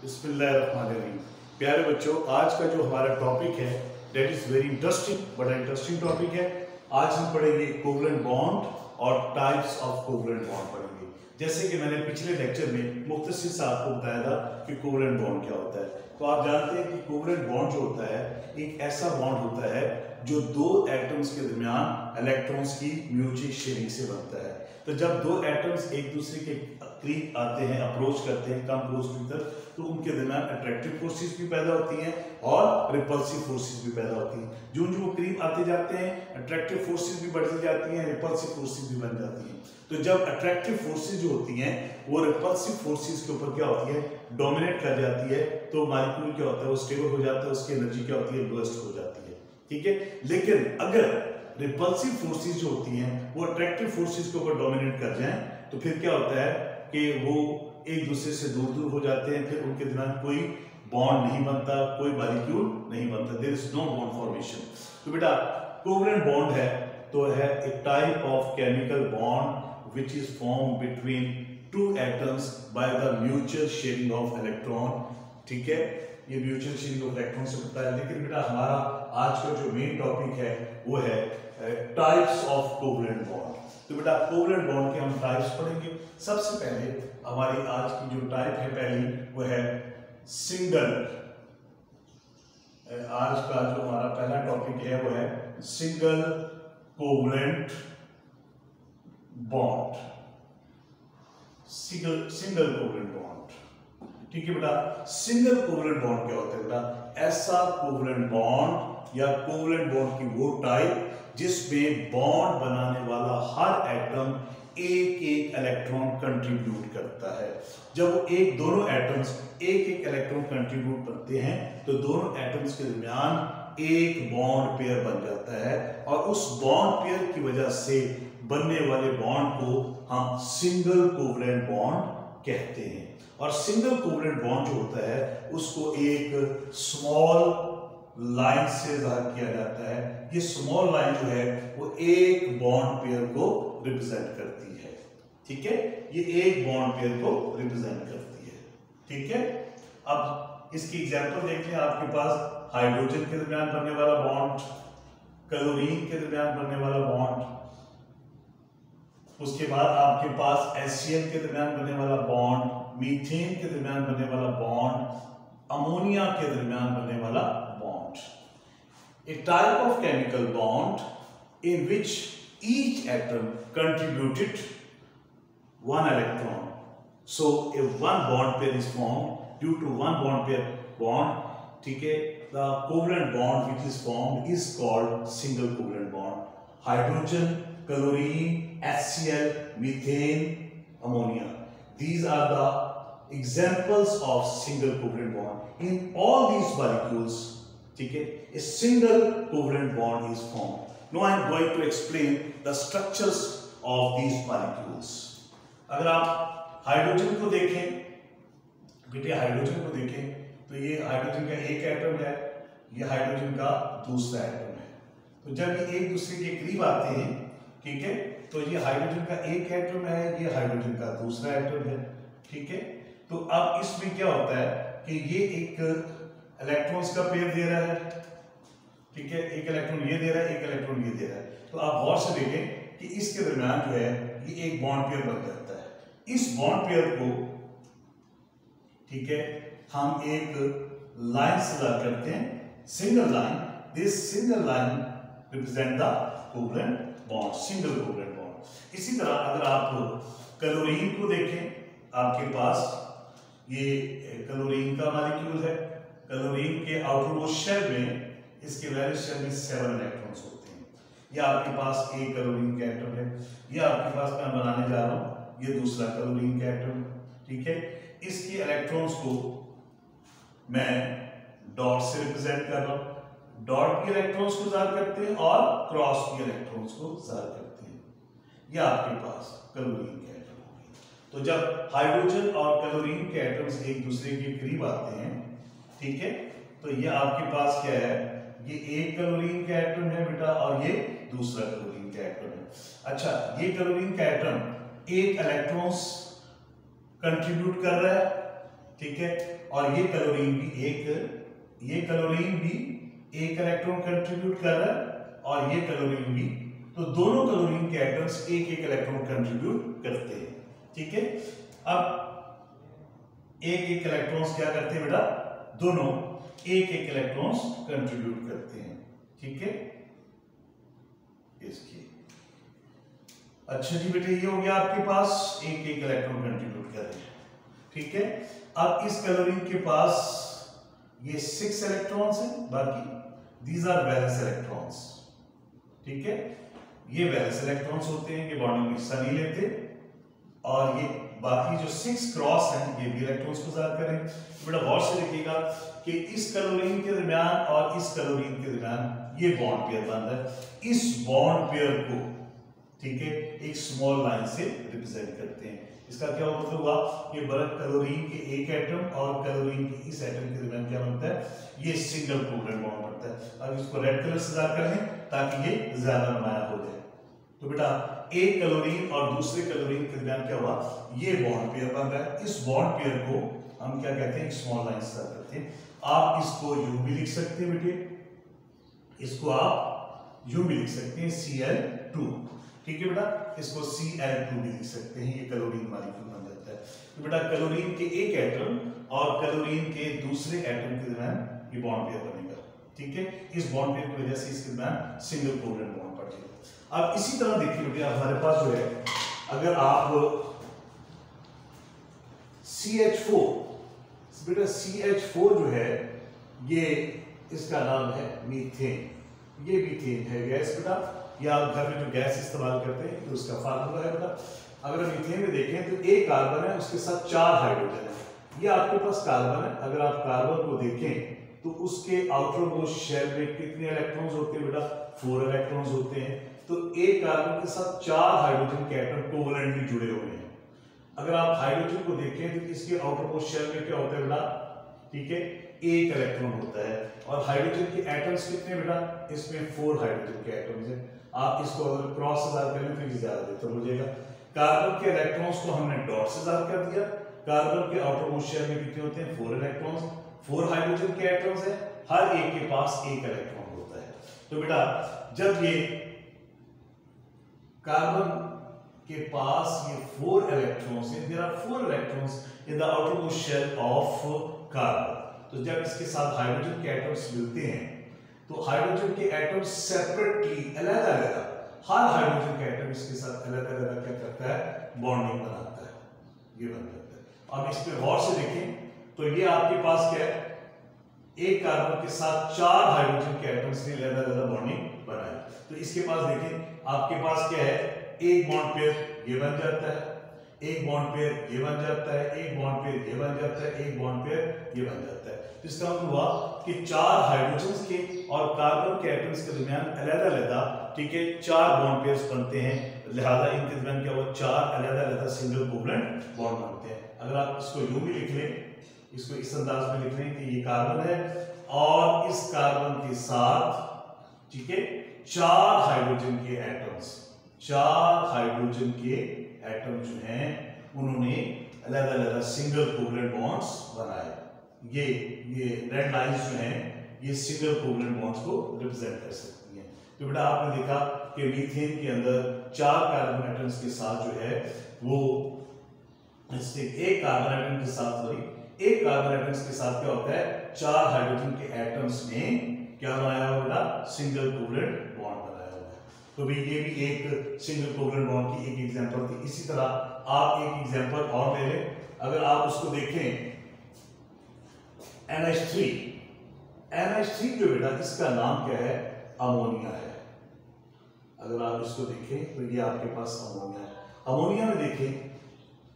बिस्मिल्लाहिर्रहमानिर्रहीम। प्यारे बच्चों, आज का जो हमारा टॉपिक है दैट इज वेरी इंटरेस्टिंग, बड़ा इंटरेस्टिंग टॉपिक है। आज हम पढ़ेंगे कोवलेंट बॉन्ड और टाइप्स ऑफ कोवलेंट बॉन्ड पढ़ेंगे। जैसे कि मैंने पिछले लेक्चर में मुख्तसर से आपको बताया था कि कोवलेंट बॉन्ड क्या होता है। तो आप जानते हैं कि कोवलेंट बॉन्ड जो होता है एक ऐसा बॉन्ड होता है जो दो एटम्स के दरमियान इलेक्ट्रॉन्स की म्यूचुअल शेयरिंग से बनता है। तो जब दो एटम्स एक दूसरे के करीब आते हैं, अप्रोच करते हैं, come close to each other, तो उनके दरमियान अट्रैक्टिव फोर्सेस भी पैदा होती हैं और रिपल्सिव फोर्सेस भी पैदा होती हैं। जो जो करीब आते जाते हैं अट्रैक्टिव फोर्सेस भी बढ़ती जाती हैं, रिपल्सिव फोर्सेस भी बन जाती हैं। तो जब अट्रैक्टिव फोर्सेस जो होती हैं वो रिपल्सिव फोर्सेस के ऊपर क्या होती है, डोमिनेट कर जाती है, तो मॉलिक्यूल क्या होता है वो स्टेबल हो जाता है, उसकी एनर्जी क्या होती है, लोएस्ट हो जाती है। ठीक है, लेकिन अगर रिपल्सिव फोर्सेस जो होती हैं वो अट्रैक्टिव फोर्सेस के ऊपर डोमिनेट कर जाएं तो फिर क्या होता है कि वो एक दूसरे से दूर दूर हो जाते हैं, फिर उनके दरमियान कोई बॉन्ड नहीं बनता, कोई मॉलिक्यूल नहीं बनता, there is no bond formation. तो बेटा कोवलेंट बॉन्ड है तो है एक type of chemical bond which is formed between two atoms by the mutual sharing of electron। ठीक है, ये म्यूचुअल शेयरिंग ऑफ इलेक्ट्रॉन से होता है। लेकिन बेटा हमारा आज का जो मेन टॉपिक है वो है टाइप्स ऑफ कोवलेंट बॉन्ड। तो बेटा कोवलेंट बॉन्ड के हम टाइप्स पढ़ेंगे। सबसे पहले हमारी आज की जो टाइप है पहली वो है सिंगल। आज का जो हमारा पहला टॉपिक है वो है single covalent bond, single covalent bond. ठीक है बेटा, सिंगल कोवलेंट बॉन्ड क्या होता है बेटा, ऐसा कोवलेंट बॉन्ड या कोवलेंट बॉन्ड की वो टाइप जिसमें बॉन्ड बनाने वाला हर एटम एक एक इलेक्ट्रॉन कंट्रीब्यूट करता है। जब वो दोनों एटम्स एक एक इलेक्ट्रॉन कंट्रीब्यूट करते हैं तो दोनों एटम्स के दरमियान एक बॉन्ड पेयर बन जाता है और उस बॉन्ड पेयर की वजह से बनने वाले बॉन्ड को हम सिंगल कोवलेंट बॉन्ड कहते हैं। और सिंगल कोवलेंट बॉन्ड जो होता है उसको एक स्मॉल लाइन से जाहिर किया जाता है। ये स्मॉल लाइन जो है वो एक बॉन्ड पेयर को रिप्रेजेंट करती है। ठीक है, ये एक बॉन्ड पेयर को रिप्रेजेंट करती है। ठीक है, अब इसकी एग्जांपल देख लें। आपके पास हाइड्रोजन के दरमियान बनने वाला बॉन्ड, क्लोरीन के दरमियान बनने वाला बॉन्ड, उसके बाद आपके पास HCl के दरमियान बनने वाला बॉन्ड, मीथेन के दरमियान बनने वाला बॉन्ड, अमोनिया के दरमियान बनने वाला bond. A type of chemical bond in which each atom contributed one electron, so a one bond pair is formed due to one bond pair bond। ठीक है, the covalent bond which is formed is called single covalent bond। hydrogen, chlorine, HCl, methane, ammonia, these are the examples of single covalent bond। in all these molecules, ठीक है, a single covalent bond is formed। now I am going to explain the structures of these molecules। अगर आप hydrogen को देखें बेटे, hydrogen को देखें तो ये हाइड्रोजन का एक एटम है, ये हाइड्रोजन का दूसरा एटम है। तो जब ये एक दूसरे के करीब आते हैं, ठीक है, तो ये हाइड्रोजन का एक एटम है, ये हाइड्रोजन का दूसरा एटम है। ठीक है, तो अब इसमें क्या होता है कि ये एक इलेक्ट्रॉन्स का पेयर दे रहा है। ठीक है, एक इलेक्ट्रॉन ये दे रहा है, एक इलेक्ट्रॉन ये दे रहा है। तो आप गौर से देखें कि इसके दरमियान जो है ये एक बॉन्ड पेयर बन जाता है। इस बॉन्ड पेयर को, ठीक है, हम एक लाइन से ड्रा करते हैं, single line. This single line represent the covalent bond, single covalent bond. इसी तरह अगर आप क्लोरीन को देखें, आपके पास ये क्लोरीन का मॉलिक्यूल है। क्लोरीन के आउटरमोस्ट शेल में, इसके वैलेंस शेल में 7 इलेक्ट्रॉन्स होते हैं। ये आपके पास एक क्लोरीन का एटम है, ये आपके पास मैं बनाने जा रहा हूं, ये दूसरा क्लोरीन का एटम। ठीक है, इसके इलेक्ट्रॉन्स को मैं डॉट से रिप्रेजेंट कर रहा हूं। डॉट के इलेक्ट्रॉन्स को जाहिर करते हैं और क्रॉस के इलेक्ट्रॉन्स को जाहिर करते हैं। ये आपके पास क्लोरीन के एटम हो गए। तो जब हाइड्रोजन और क्लोरीन के एटम्स एक दूसरे के करीब आते हैं, ठीक है, तो ये आपके पास क्या है, ये एक क्लोरीन का एटम है बेटा और ये दूसरा क्लोरीन का एटम है। अच्छा, ये क्लोरीन का एटम एक इलेक्ट्रॉन्स कंट्रीब्यूट कर रहा है, ठीक है। और ये क्लोरीन भी एक इलेक्ट्रॉन कंट्रीब्यूट कर रहा है और ये क्लोरीन भी, तो दोनों क्लोरीन के एटम्स एक एक इलेक्ट्रॉन कंट्रीब्यूट करते हैं, ठीक है। अब एक एक इलेक्ट्रॉन्स क्या करते हैं बेटा, दोनों एक एक इलेक्ट्रॉन्स कंट्रीब्यूट करते हैं, ठीक है। इसकी अच्छा जी बेटे, ये हो गया आपके पास एक एक इलेक्ट्रॉन कंट्रीब्यूट कर रहे हैं, ठीक है। अब इस क्लोरीन के पास ये 6 इलेक्ट्रॉन्स हैं, बाकी दीज आर वैलेंस इलेक्ट्रॉन्स, ठीक है। ये वैलेंस इलेक्ट्रॉन्स होते हैं, ये बॉन्डिंग में हिस्सा नहीं लेते, और ये बाकी जो 6 क्रॉस हैं ये भी इलेक्ट्रॉन्स को जाहिर करें। तो बेटा गौर से देखिएगा कि इस क्लोरीन के दरमियान और इस क्लोरीन के दरमियान ये बॉन्ड पेयर बन रहा है। इस बॉन्ड पेयर को, ठीक है, एक स्मॉल लाइन से रिप्रेजेंट करते हैं। इसका क्या मतलब हुआ कि क्लोरीन के एक एटम और क्लोरीन के इस एटम के दरमियान क्या बनता है, ये सिंगल कोवलेंट बॉन्ड बनता है। अब इसको रेड कलर से जाहिर कर लें ताकि ये ज्यादा नुमाया हो जाए। तो बेटा एक क्लोरीन और दूसरे क्लोरीन के दरमियान क्या हुआ, ये बॉन्ड पेयर बन रहा है। इस बॉन्ड पेयर को हम क्या कहते हैं, एक स्मॉल लाइन से जाहिर करते हैं। आप इसको यू भी लिख सकते हैं बेटे, इसको आप यू भी लिख सकते हैं Cl2, ठीक है बेटा। इसको Cl2 भी लिख सकते हैं, ये क्लोरीन मॉलिक्यूल बन जाता है। तो बेटा क्लोरीन के एक एटम और क्लोरीन के दूसरे एटम के दरमियान ये बॉन्ड पेयर बनेगा, ठीक है। इस बॉन्ड पेयर की वजह से इसके दरमियान सिंगल कोवलेंट बॉन्ड पड़ जाएगा। अब इसी तरह देखिए बेटा, हमारे पास जो है, अगर आप CH4, बेटा CH4 जो है ये इसका नाम है मीथेन, ये मीथेन है गैस बेटा, या घर में जो गैस इस्तेमाल करते हैं तो उसका फार्मूला है बेटा। अगर मीथेन में देखें तो एक कार्बन है, उसके साथ 4 हाइड्रोजन है। ये आपके पास कार्बन है, अगर आप कार्बन को देखें तो उसके आउटर मोस्ट शेल में कितने इलेक्ट्रॉन्स होते हैं बेटा, 4 इलेक्ट्रॉन्स होते हैं। तो एक कार्बन के साथ 4 हाइड्रोजन के एटम कोवलेंटली जुड़े हुए हैं। अगर आप हाइड्रोजन को देखें तो इसके आउटर मोस्ट शेल में क्या होता है बेटा, ठीक है, एक इलेक्ट्रॉन होता है। और हाइड्रोजन के एटम्स कितने बेटा, इसमें 4 हाइड्रोजन के एटम्स हैं। आप इसको अगर क्रॉस से जाहिर करें तो ज्यादा बेहतर हो जाएगा। कार्बन के इलेक्ट्रॉन्स को हमने डॉट से जाहिर कर दिया। कार्बन के आउटर मोस्ट शेल में कितने होते हैं, 4 इलेक्ट्रॉन्स, 4 हाइड्रोजन के एटम्स हैं, हर एक के पास एक इलेक्ट्रॉन होता है। तो बेटा जब ये कार्बन के पास ये 4 इलेक्ट्रॉन्स हैं, there are 4 electrons in the outermost shell of carbon. तो जब इसके साथ हाइड्रोजन के एटम्स मिलते हैं तो हाइड्रोजन के एटम्स सेपरेटली अलग-अलग, हर हाइड्रोजन का एटम इसके साथ अलग-अलग क्या करता है, बॉन्डिंग बनाता है, ये बन जाता है। अब इस पे गौर से देखें तो ये आपके पास क्या है, एक कार्बन के साथ 4 हाइड्रोजन के एटम्स ने अलग-अलग बॉन्डिंग बनाई। तो इसके पास देखें आपके पास क्या है, एक बॉन्ड पेयर ये बन जाता है, एक बॉन्ड पेयर ये बन जाता है, एक बॉन्ड पेयर ये बन जाता है, एक बॉन्ड पेयर ये बन जाता है। तो इसका मतलब हुआ कि 4 हाइड्रोजन्स के और कार्बन के एटम्स के दरमियान अलग-अलग, ठीक है, 4 बॉन्ड पेयर्स बनते हैं। लिहाजा इनके दरमियान क्या हुआ, 4 अलग-अलग सिंगल कोवलेंट बॉन्ड बनते हैं। अगर आप इसको यूं भी लिख लें, इसको इस अंदाज में लिख लें कि ये कार्बन है और इस कार्बन के साथ, ठीक है, 4 हाइड्रोजन के एटम्स, 4 हाइड्रोजन के एटम जो हैं उन्होंने अलग-अलग सिंगल कोवलेंट बॉन्ड्स बनाए। ये रेड लाइंस जो हैं ये सिंगल कोवलेंट बॉन्ड्स को रिप्रेजेंट कर सकती हैं। तो बेटा आपने देखा कि मीथेन के अंदर 4 कार्बन एटम्स के साथ जो है वो एक कार्बन एटम के साथ क्या होता है, 4 हाइड्रोजन के एटम्स ने क्या बनाया हुआ बेटा, सिंगल कोवलेंट बॉन्ड बनाया हुआ है। तो भाई ये भी एक सिंगल कोवलेंट बॉन्ड की एक एग्जांपल थी। इसी तरह आप एक एग्जांपल और ले लें, अगर आप उसको देखें NH3 जो बेटा इसका नाम क्या है, अमोनिया है। अगर आप इसको देखें तो ये आपके पास अमोनिया है। अमोनिया में देखें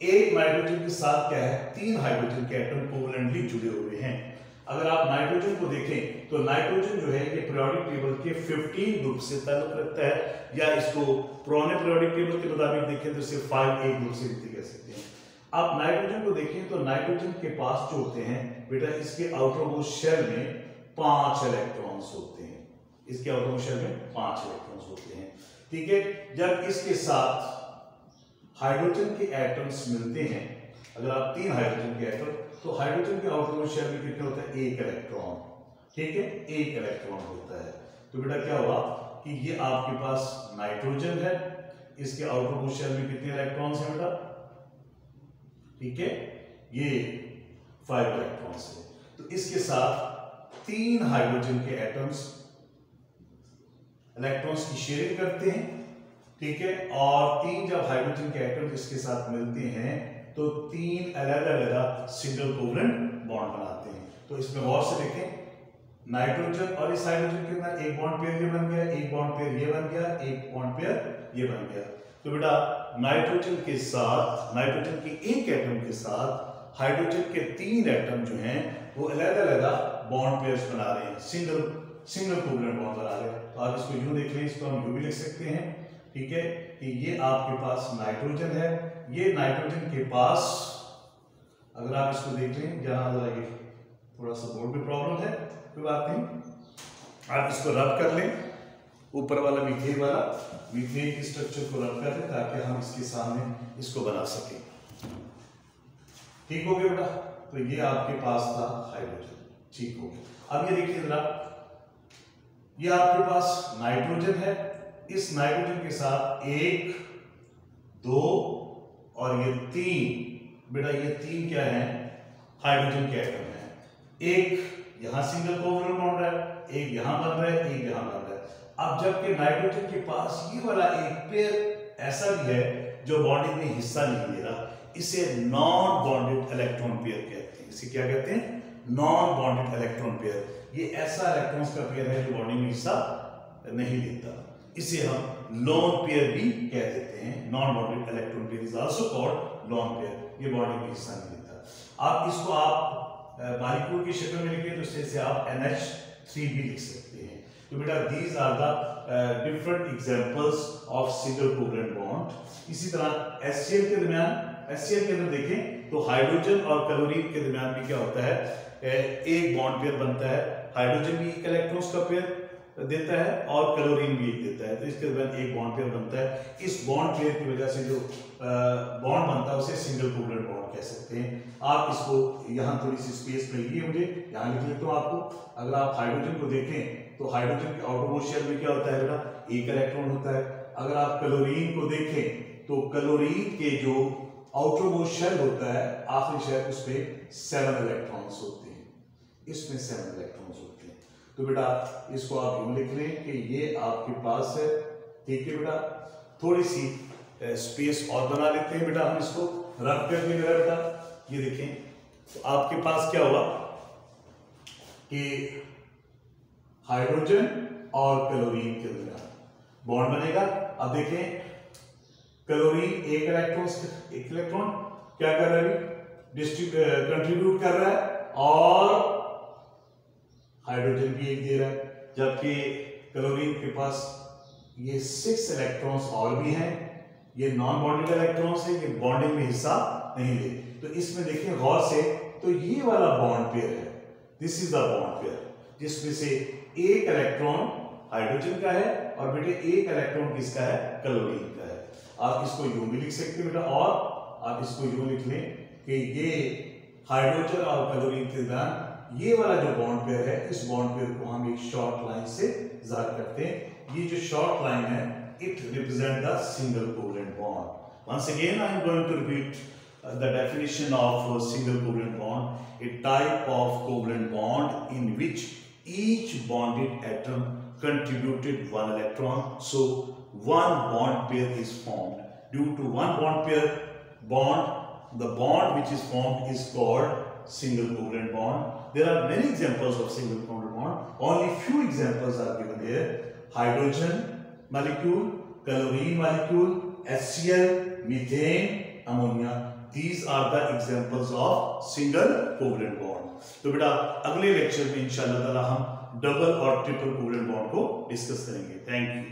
एक नाइट्रोजन के साथ क्या है, 3 हाइड्रोजन के एटम कोवलेंटली जुड़े हुए हैं। अगर आप नाइट्रोजन को देखें तो नाइट्रोजन जो है ये पीरियोडिक टेबल के 15 ग्रुप से ताल्लुक रखता है, या इसको पुराने पीरियोडिक टेबल के मुताबिक देखें तो सिर्फ 5A ग्रुप से भी कह सकते हैं। आप नाइट्रोजन को देखें तो नाइट्रोजन के पास जो होते हैं बेटा, इसके आउटर मोस्ट शेल में 5 इलेक्ट्रॉन्स होते हैं, इसके आउटर मोस्ट शेल में 5 इलेक्ट्रॉन्स होते हैं, ठीक है। जब इसके साथ हाइड्रोजन के एटम्स मिलते हैं, अगर आप 3 हाइड्रोजन के एटम तो हाइड्रोजन के आउटरमोस्ट शेल में कितने होता है, एक इलेक्ट्रॉन, ठीक है, एक इलेक्ट्रॉन होता है। तो बेटा क्या हुआ कि ये आपके पास नाइट्रोजन है, इसके आउटरमोस्ट शेल में कितने इलेक्ट्रॉन्स हैं बेटा, ठीक है, ये 5 इलेक्ट्रॉन्स है। तो इसके साथ 3 हाइड्रोजन के एटम्स इलेक्ट्रॉन्स की शेयरिंग करते हैं, ठीक है, और 3 जब हाइड्रोजन के एटम्स इसके साथ मिलते हैं तो 3 अलग अलग सिंगल कोवलेंट बॉन्ड बनाते हैं। तो इसमें गौर से देखें, नाइट्रोजन और इस हाइड्रोजन के अंदर एक बॉन्ड पेयर ये बन गया, एक बॉन्ड पेयर ये बन गया, एक बॉन्ड पेयर ये बन गया। तो बेटा नाइट्रोजन के साथ, नाइट्रोजन के एक एटम के साथ हाइड्रोजन के 3 एटम जो हैं वो अलग अलग बॉन्ड पेयर्स बना रहे हैं, सिंगल कोवलेंट बॉन्ड बना रहे हैं। तो आप इसको यूं देख लें, इसको हम यूं भी लिख सकते हैं, ठीक है, कि ये आपके पास नाइट्रोजन है, ये नाइट्रोजन के पास, अगर आप इसको देख लें, जहां जरा ये थोड़ा सा बोर्ड में प्रॉब्लम है, कोई बात नहीं, आप इसको रब कर लें, ऊपर वाला मीथेन वाला, मीथेन की स्ट्रक्चर को रब कर लें ताकि हम इसके सामने इसको बना सकें। ठीक हो गया बेटा, तो ये आपके पास था हाइड्रोजन, ठीक हो गया। अब ये देखिए जरा, ये आपके पास नाइट्रोजन है, इस नाइट्रोजन के साथ 1 2 और ये 3, बेटा ये 3 क्या है, हाइड्रोजन के एटम है। एक यहां सिंगल कोवलेंट बॉन्ड है, एक यहां बन रहा है, एक यहां बन रहा है। अब जबकि नाइट्रोजन के पास ये वाला एक पेयर ऐसा भी है जो बॉन्डिंग में हिस्सा नहीं ले रहा, इसे नॉन बॉन्डेड इलेक्ट्रॉन पेयर कहते हैं। इसे क्या कहते हैं, नॉन बॉन्डेड इलेक्ट्रॉन पेयर। ये ऐसा इलेक्ट्रॉन्स का पेयर है जो बॉन्डिंग में हिस्सा नहीं लेता, इसे हम लोन पेयर भी कह देते हैं। Non bonded electron pair is also called lone pair, ये बॉन्डिंग में हिस्सा नहीं लेता। आप इसको आप मॉलिक्यूल की शक्ल में लिखिए तो इससे आप NH3 भी लिख सकते हैं। तो बेटा these are the different examples of single covalent bond. इसी तरह HCl के दरमियान, HCl के अंदर देखें तो हाइड्रोजन और क्लोरीन के दरमियान भी क्या होता है, एक बॉन्ड पेयर बनता है। हाइड्रोजन भी एक इलेक्ट्रॉन्स का पेयर देता है और क्लोरीन भी एक देता है, तो इसके दरमियान एक बॉन्ड पेयर बनता है। इस बॉन्ड पेयर की वजह से जो बॉन्ड बनता है उसे सिंगल कोवलेंट बॉन्ड कह सकते हैं। आप इसको यहाँ थोड़ी सी स्पेस मिलेगी मुझे, यहाँ लिख लेता हूँ आपको। अगर आप हाइड्रोजन को देखें तो हाइड्रोजन के आउटरमोस्ट शेल में क्या होता है बेटा, एक इलेक्ट्रॉन होता है। अगर आप क्लोरीन को देखें तो क्लोरीन के जो आउटरमोस्ट शेल होता है, आखिरी शेल, उसमें 7 इलेक्ट्रॉन्स होते हैं, इसमें 7 इलेक्ट्रॉन्स होते हैं। तो बेटा इसको आप यूं लिख लें कि ये आपके पास है, ठीक है बेटा। थोड़ी सी स्पेस और बना लेते हैं बेटा, हम इसको रख कर भी मेरा बेटा, ये देखें तो आपके पास क्या हुआ कि हाइड्रोजन और क्लोरीन के दरमियान बॉन्ड बनेगा। अब देखें क्लोरीन एक इलेक्ट्रॉन क्या कर रहा है, कंट्रीब्यूट कर रहा है, और हाइड्रोजन भी एक दे रहा है, जबकि क्लोरीन के पास ये 6 इलेक्ट्रॉन्स और भी हैं। ये नॉन बॉन्डेड इलेक्ट्रॉन्स है, ये बॉन्डिंग में हिस्सा नहीं ले। तो इसमें देखिए गौर से, तो ये वाला बॉन्ड पेयर है, this is the bond pair, जिसमें से एक इलेक्ट्रॉन हाइड्रोजन का है और बेटे एक इलेक्ट्रॉन किसका है, क्लोरीन का है। आप इसको यूं भी लिख सकते हैं बेटा, और आप इसको यूं लिख लें कि ये हाइड्रोजन और क्लोरीन के दरमियान ये वाला जो बॉन्ड पेयर है, इस बॉन्ड पेयर को हम एक शॉर्ट लाइन से जाहिर करते हैं। ये जो शॉर्ट लाइन है, it represent the single covalent bond. Once again I am going to repeat the definition of single covalent bond, a type of covalent bond in which each bonded atom contributed 1 electron, so 1 bond pair is formed. Due to 1 bond pair bond, the bond which is formed is called single covalent bond. There are many examples of single covalent bond, only few examples are given here. Hydrogen molecule, chlorine molecule, HCl, methane, ammonia. These are the examples of single covalent bond. तो बेटा अगले lecture में इंशाल्लाह ताला हम double और triple covalent bond को discuss करेंगे। Thank you.